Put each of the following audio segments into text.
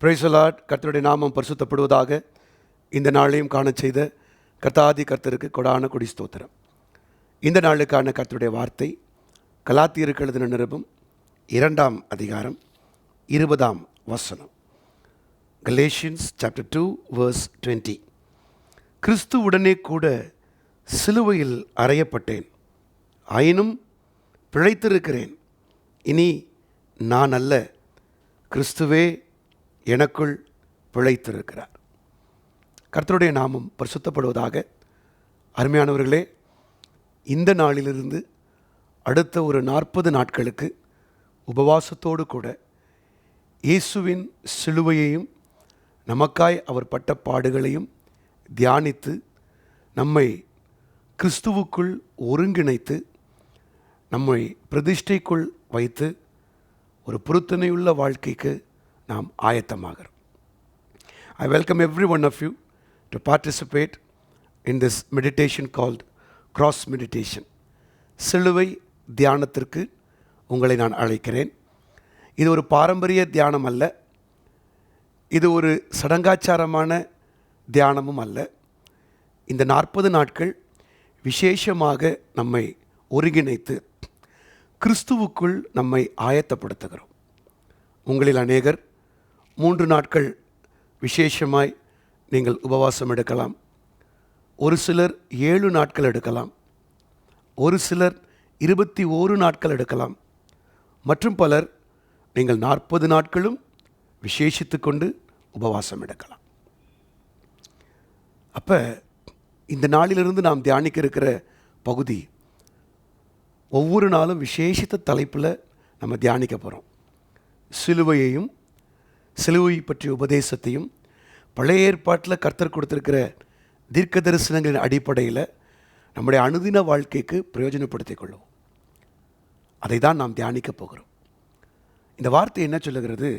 Price the Lord. கர்த்தருடைய நாமம் பரிசுத்தப்படுவதாக. இந்த நாளையும் காண செய்த கர்த்தாதி கர்த்தருக்கு கொடான கொடி ஸ்தோத்திரம். இந்த நாளுக்கான கர்த்தருடைய வார்த்தை கலாத்தியருக்கு எழுதின நிருபம் 2ஆம் அதிகாரம் 20ஆம் வசனம். Galatians chapter 2 verse 20. கிறிஸ்துவுடனே கூட சிலுவையில் அறையப்பட்டேன், ஆயினும் பிழைத்திருக்கிறேன். இனி நான் அல்ல, கிறிஸ்துவே எனக்குள் பிழைத்திருக்கிறார். கர்த்தருடைய நாமம் பரிசுத்தப்படுவதாக. அருமையானவர்களே, இந்த நாளிலிருந்து அடுத்த ஒரு 40 நாட்களுக்கு உபவாசத்தோடு கூட இயேசுவின் சிலுவையையும் நமக்காய் அவர் பட்ட பாடுகளையும் தியானித்து நம்மை கிறிஸ்துவுக்குள் ஒருங்கிணைத்து நம்மை பிரதிஷ்டைக்குள் வைத்து ஒரு பொருத்தனையுள்ள வாழ்க்கைக்கு நாம் ஆயத்தமாகிறோம். I welcome every one of you to participate in this meditation called cross meditation. சிலுவை தியானத்திற்கு உங்களை நான் அழைக்கிறேன். இது ஒரு பாரம்பரிய தியானம் அல்ல, இது ஒரு சடங்காச்சாரமான தியானமும் அல்ல. இந்த 40 நாட்கள் விசேஷமாக நம்மை ஒருங்கிணைத்து கிறிஸ்துவுக்குள் நம்மை ஆயத்தப்படுத்துகிறோம். உங்களில் அநேகர் 3 நாட்கள் விசேஷமாய் நீங்கள் உபவாசம் எடுக்கலாம். ஒரு சிலர் 7 நாட்கள் எடுக்கலாம். ஒரு சிலர் 21 நாட்கள் எடுக்கலாம். மற்றும் பலர் நீங்கள் 40 நாட்களும் விசேஷித்து கொண்டு உபவாசம் எடுக்கலாம். அப்போ இந்த நாளிலிருந்து நாம் தியானிக்க இருக்கிற பகுதி ஒவ்வொரு நாளும் விசேஷித்த தலைப்பில் நம்ம தியானிக்க போகிறோம். சிலுவையையும் சிலுவை பற்றிய உபதேசத்தையும் பழைய ஏற்பாட்டில் கர்த்தர் கொடுத்திருக்கிற தீர்க்க தரிசனங்களின் அடிப்படையில் நம்முடைய அனுதின வாழ்க்கைக்கு பிரயோஜனப்படுத்திக் கொள்வோம். அதை தான் நாம் தியானிக்க போகிறோம். இந்த வார்த்தை என்ன சொல்லுகிறது?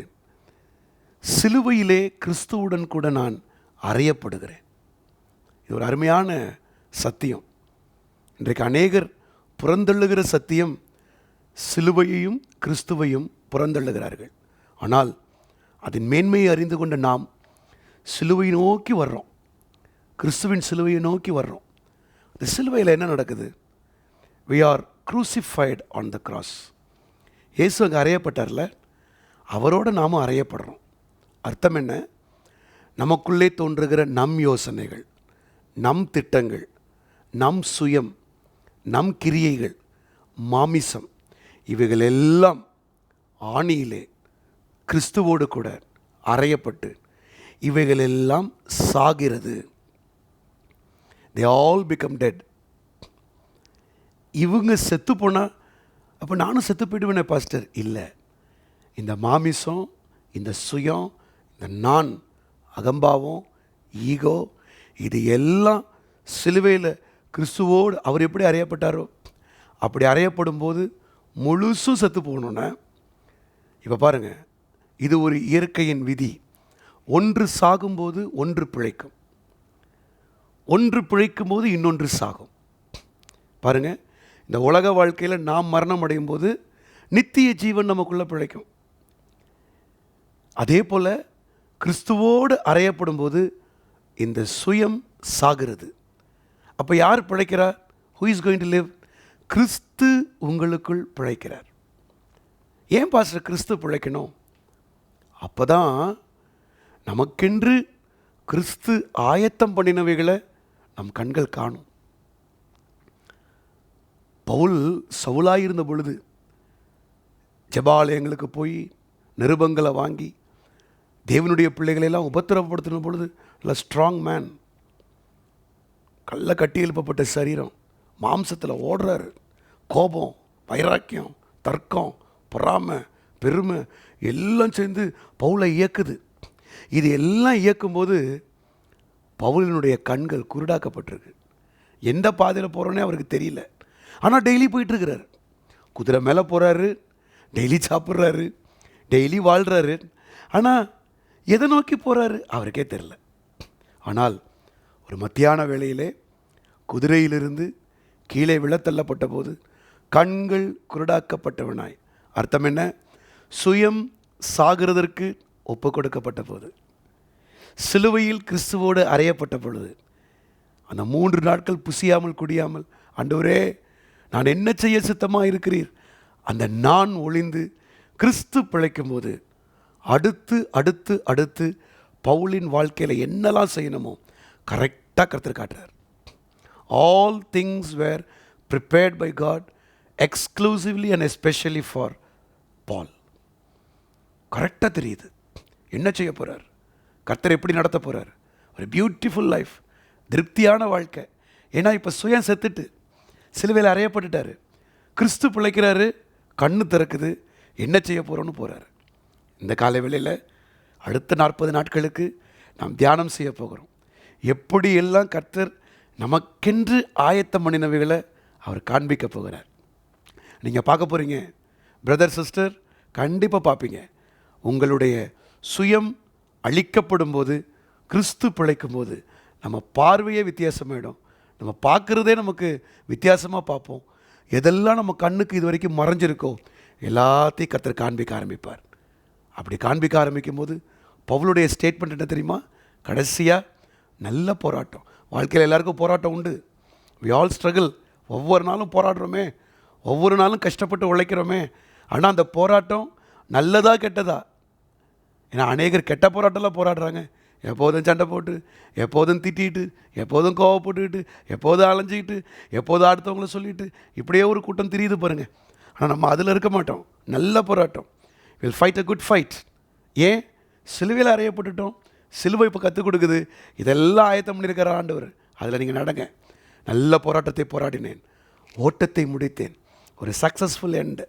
சிலுவையிலே கிறிஸ்துவுடன் கூட நான் அறையப்படுகிறேன். இது ஒரு அருமையான சத்தியம். இன்றைக்கு அநேகர் புறந்தள்ளுகிற சத்தியம், சிலுவையையும் கிறிஸ்துவையும் புறந்தள்ளுகிறார்கள். ஆனால் அதன் மேன்மையை அறிந்து கொண்ட நாம் சிலுவையை நோக்கி வர்றோம், கிறிஸ்துவின் சிலுவையை நோக்கி வர்றோம். இந்த சிலுவையில் என்ன நடக்குது? we are crucified on the cross. இயேசு அங்கே அறையப்பட்டார்ல, அவரோடு நாமும் அறையப்படுறோம். அர்த்தம் என்ன? நமக்குள்ளே தோன்றுகிற நம் யோசனைகள், நம் திட்டங்கள், நம் சுயம், நம் கிரியைகள், மாமிசம், இவைகள் எல்லாம் ஆணியிலே கிறிஸ்துவோடு கூட அறையப்பட்டு இவைகள் எல்லாம் சாகிறது. they all become dead. இவங்க செத்து போனால் அப்போ நானும் செத்து போயிடுவேனே பாஸ்டர்? இல்லை. இந்த மாமிசம், இந்த சுயம், இந்த நான், அகம்பாவம், ஈகோ, இது எல்லாம் சிலுவையில் கிறிஸ்துவோடு அவர் எப்படி அறையப்பட்டாரோ அப்படி அறையப்படும் போது முழுசும் செத்து போகணுன்னா, இப்போ பாருங்கள், இது ஒரு இயற்கையின் விதி. ஒன்று சாகும்போது ஒன்று பிழைக்கும், ஒன்று பிழைக்கும் போது இன்னொன்று சாகும். பாருங்கள், இந்த உலக வாழ்க்கையில் நாம் மரணம் அடையும் போது நித்திய ஜீவன் நமக்குள்ளே பிழைக்கும். அதே போல் கிறிஸ்துவோடு அறையப்படும் போது இந்த சுயம் சாகிறது. அப்போ யார் பிழைக்கிறார்? who is going to live? கிறிஸ்து உங்களுக்குள் பிழைக்கிறார். ஏன் பாஸ்டர் கிறிஸ்து பிழைக்கணும்? அப்போ தான் நமக்கென்று கிறிஸ்து ஆயத்தம் பண்ணினவைகளை நம் கண்கள் காணும். பவுல் சவுலாயிருந்த பொழுது ஜெபாலயங்களுக்கு போய் நிருபங்களை வாங்கி தேவனுடைய பிள்ளைகளெல்லாம் உபத்திரவப்படுத்தின பொழுது நல்ல ஸ்ட்ராங் மேன், கள்ள கட்டி எழுப்பப்பட்ட சரீரம், மாம்சத்தில் ஓடுறாரு. கோபம், வைராக்கியம், தர்க்கம், பொறாமை, பெருமை எல்லாம் சேர்ந்து பவுலை இயக்குது. இது எல்லாம் இயக்கும்போது பவுலினுடைய கண்கள் குருடாக்கப்பட்டிருக்கு. எந்த பாதையில் போகிறோன்னே அவருக்கு தெரியல. ஆனால் டெய்லி போயிட்டுருக்கிறார். குதிரை மேலே போகிறாரு, டெய்லி சாப்பிட்றாரு, டெய்லி வாழ்கிறாரு. ஆனால் எதை நோக்கி போகிறாரு அவருக்கே தெரில. ஆனால் ஒரு மத்தியான வேளையிலே குதிரையிலிருந்து கீழே விழத்தள்ளப்பட்ட போது கண்கள் குருடாக்கப்பட்டவனாய், அர்த்தம் என்ன? சுயம் சாகிறதற்கு ஒப்பு கொடுக்கப்பட்ட போது, சிலுவையில் கிறிஸ்துவோடு அறையப்பட்ட பொழுது, அந்த 3 நாட்கள் புசியாமல் குடியாமல், ஆண்டவரே நான் என்ன செய்ய சித்தமாக இருக்கிறீர், அந்த நான் ஒளிந்து கிறிஸ்து பிழைக்கும் போது அடுத்து அடுத்து அடுத்து பவுலின் வாழ்க்கையில் என்னெல்லாம் செய்யணுமோ கரெக்டாக கர்த்தர் காட்டுறார். All things were prepared by God exclusively and especially for Paul. கரெக்டாக தெரியுது என்ன செய்ய போகிறார், கர்த்தர் எப்படி நடத்த போகிறார். ஒரு பியூட்டிஃபுல் லைஃப், திருப்தியான வாழ்க்கை. ஏன்னா இப்போ சுயம் செத்துட்டு சிலுவையில் அறையப்பட்டுட்டார், கிறிஸ்து பிழைக்கிறாரு, கண்ணு திறக்குது, என்ன செய்ய போகிறோன்னு போகிறார். இந்த காலை வேளையில் அடுத்த 40 நாட்களுக்கு நாம் தியானம் செய்ய போகிறோம். எப்படி எல்லாம் கர்த்தர் நமக்கென்று ஆயத்தம் பண்ணினவைகளை அவர் காண்பிக்க போகிறார். நீங்கள் பார்க்க போகிறீங்க பிரதர் சிஸ்டர், கண்டிப்பாக பார்ப்பீங்க. உங்களுடைய சுயம் அழிக்கப்படும் போது, கிறிஸ்து பிழைக்கும் போது நம்ம பார்வையே வித்தியாசமாயிடும். நம்ம பார்க்குறதே நமக்கு வித்தியாசமாக பார்ப்போம். எதெல்லாம் நம்ம கண்ணுக்கு இது வரைக்கும் மறைஞ்சிருக்கோ எல்லாத்தையும் கர்த்தர் காண்பிக்க ஆரம்பிப்பார். அப்படி காண்பிக்க ஆரம்பிக்கும் போது பவுலுடைய ஸ்டேட்மெண்ட் என்ன தெரியுமா? கடைசியாக நல்ல போராட்டம். வாழ்க்கையில் எல்லாருக்கும் போராட்டம் உண்டு. We all struggle. ஒவ்வொரு நாளும் போராடுறோமே, ஒவ்வொரு நாளும் கஷ்டப்பட்டு உழைக்கிறோமே. ஆனால் அந்த போராட்டம் நல்லதா கெட்டதா? ஏன்னா அநேகர் கெட்ட போராட்டம்லாம் போராடுறாங்க. எப்போதும் சண்டை போட்டு, எப்போதும் திட்டிட்டு, எப்போதும் கோவப்பட்டுக்கிட்டு, எப்போதும் அலைஞ்சிக்கிட்டு, எப்போதும் அடுத்தவங்கள சொல்லிட்டு, இப்படியே ஒரு கூட்டம் தெரியுது பாருங்கள். ஆனால் நம்ம அதில் இருக்க மாட்டோம். நல்ல போராட்டம். Will fight a good fight. ஏன்? சிலுவையில் அறையப்பட்டுட்டோம். சிலுவை இப்போ கற்றுக் கொடுக்குது. இதெல்லாம் ஆயத்தம் பண்ணியிருக்கிற ஆண்டவர். அதில் நீங்கள் நடங்க. நல்ல போராட்டத்தை போராடினேன், ஓட்டத்தை முடித்தேன், ஒரு சக்ஸஸ்ஃபுல் எண்ட்,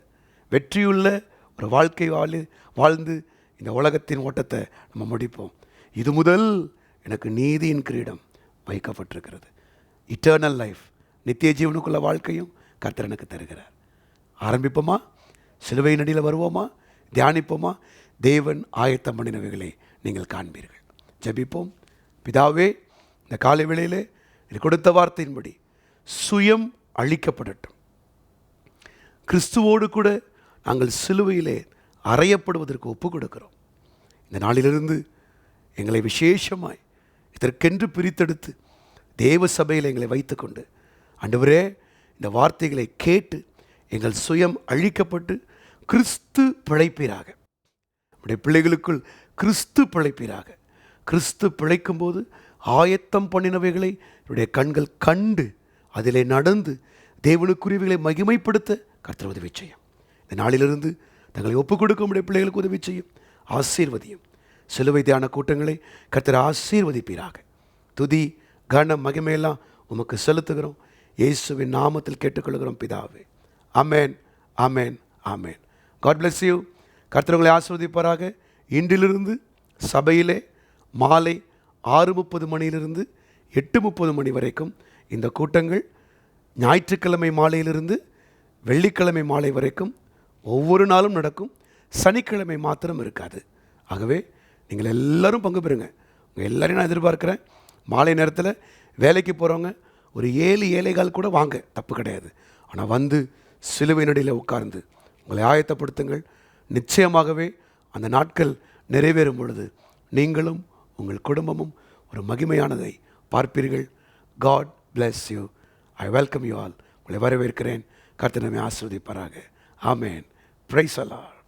வெற்றியுள்ள ஒரு வாழ்க்கை வாழ்ந்து இந்த உலகத்தின் ஓட்டத்தை நம்ம முடிப்போம். இது முதல் எனக்கு நீதியின் கிரீடம் வைக்கப்பட்டிருக்கிறது. இட்டர்னல் லைஃப், நித்திய ஜீவனுக்குள்ள வாழ்க்கையும் கர்த்தர் எனக்கு தருகிறார். ஆரம்பிப்போமா? சிலுவை நடியில் வருவோமா? தியானிப்போமா? தேவன் ஆயத்தம் பண்ணினவைகளை நீங்கள் காண்பீர்கள். ஜெபிப்போம். பிதாவே, இந்த காலை வேளையிலே இது கொடுத்த வார்த்தையின்படி சுயம் அழிக்கப்படட்டும். கிறிஸ்துவோடு கூட நாங்கள் சிலுவையிலே அறையப்படுவதற்கு ஒப்பு கொடுக்கிறோம். இந்த நாளிலிருந்து எங்களை விசேஷமாய் இதற்கென்று பிரித்தெடுத்து தேவ சபையில் எங்களை வைத்துக்கொண்டு, ஆண்டவரே, இந்த வார்த்தைகளை கேட்டு எங்கள் சுயம் அழிக்கப்பட்டு கிறிஸ்து பிழைப்பீராக. நம்முடைய பிள்ளைகளுக்குள் கிறிஸ்து பிழைப்பீராக. கிறிஸ்து பிழைக்கும்போது ஆயத்தம் பண்ணினவைகளை என்னுடைய கண்கள் கண்டு அதிலே நடந்து தேவனுக்குரியவைகளை மகிமைப்படுத்த கர்த்தர் உதவி செய்யும். இந்த நாளிலிருந்து தங்களை ஒப்புக் கொடுக்க முடிய பிள்ளைகளுக்கு உதவி செய்யும். ஆசீர்வதியும். சிலுவை தியான கூட்டங்களை கர்த்தர் ஆசீர்வதிப்பீராக. துதி கனம் மகிமையெல்லாம் உமக்கு செலுத்துகிறோம். இயேசுவின் நாமத்தில் கேட்டுக்கொள்கிறோம் பிதாவே. ஆமென், ஆமென், ஆமென். God bless you. கர்த்தர் உங்களை ஆசீர்வதிப்பாராக. இன்றிலிருந்து சபையிலே மாலை 6:30 மணியிலிருந்து 8:30 மணி வரைக்கும் இந்த கூட்டங்கள், ஞாயிற்றுக்கிழமை மாலையிலிருந்து வெள்ளிக்கிழமை மாலை வரைக்கும் ஒவ்வொரு நாளும் நடக்கும். சனிக்கிழமை மாத்திரம் இருக்காது. ஆகவே நீங்கள் எல்லோரும் பங்கு பெறுங்க. உங்கள் எல்லோரையும் நான் எதிர்பார்க்குறேன். மாலை நேரத்தில் வேலைக்கு போகிறவங்க ஒரு 7-7:15 கூட வாங்க, தப்பு கிடையாது. ஆனால் வந்து சிலுவை நடியில் உட்கார்ந்து உங்களை ஆயத்தப்படுத்துங்கள். நிச்சயமாகவே அந்த நாட்கள் நிறைவேறும் பொழுது நீங்களும் உங்கள் குடும்பமும் ஒரு மகிமையானதை பார்ப்பீர்கள். God bless you. I welcome you all. உங்களை வரவேற்கிறேன். கர்த்தர் நம்மை ஆசீர்வதிப்பாராக. ஆமென். Praise the Lord.